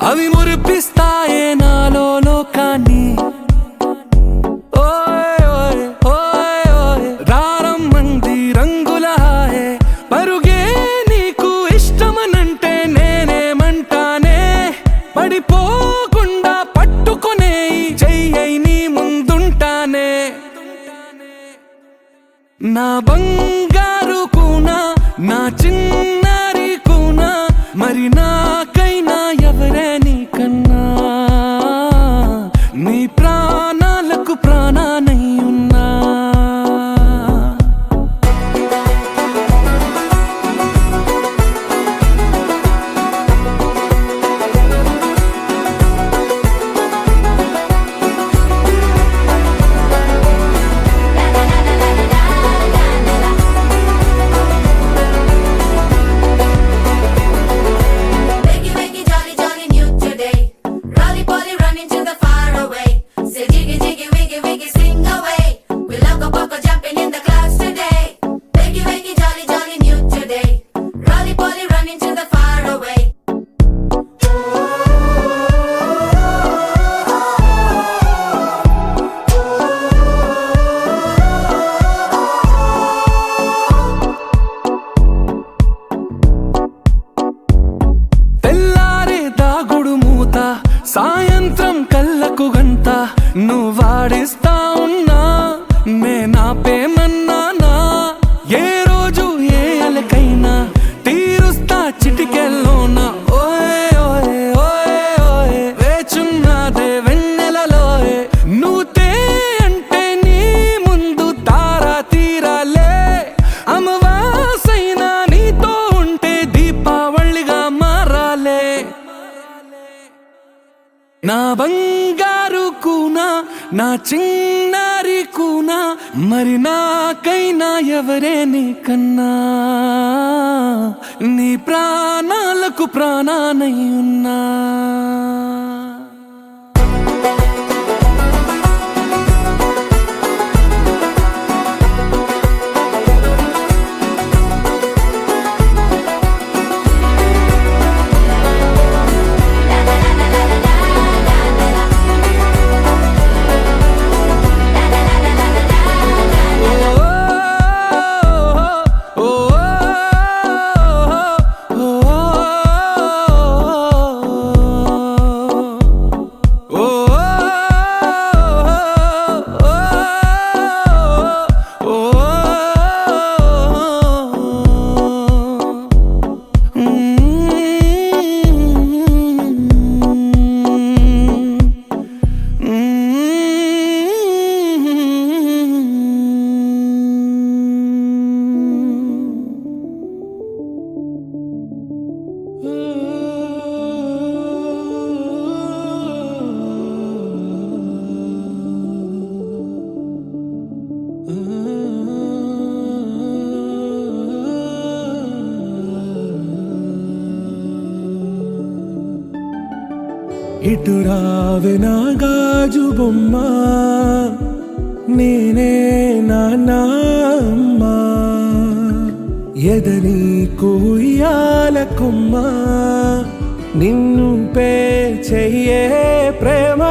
అవి మురిపిస్తాయే నాలో లోకాన్ని. ఓయ్ ఓయ్ ఓయ్ ఓయ్ రారమ్మంది రంగుల హాయే, పరుగే నీకు ఇష్టమనంటే నేనేమంటానే. పడిపోకుండా పట్టుకునే చెయ్యై నీ ముందుంటానే. నా బంగారు కూనా, నా చిన్నారి కూనా, మరి నాకైనా ఎవరే నీకన్నా. నీ ప్రాణాలకు ప్రాణానై ఉన్నా. సాయంత్రం కళ్ళకు గంట నువ్వాడిస్తా ఉన్నా, నేనాపేమన్నానా. ఏ రోజు ఏ అలకైనా తీరుస్తా చిటికెల్లోనా. ఓయ్ ఓయ్ ఓయ్ ఓయ్ వేచున్నదే వెన్నెలలోయే, నువ్వుతే అంటే నీ ముందు తారా తీరాలే. అమవాసైనా నీతో ఉంటే దీపావళిగా మారాలే. నా బంగారు కూనా, నా చిన్నారి కూనా, మరి నాకైనా ఎవరే నీకన్నా. నీ ప్రాణాలకు ప్రాణానై ఉన్నా. ఇటు రావే నా గాజు బొమ్మ, నేనే నాన్నమ్మ. ఎదని కుయ్యాల కొమ్మ, నిన్ను పే చెయ్యే ప్రేమ.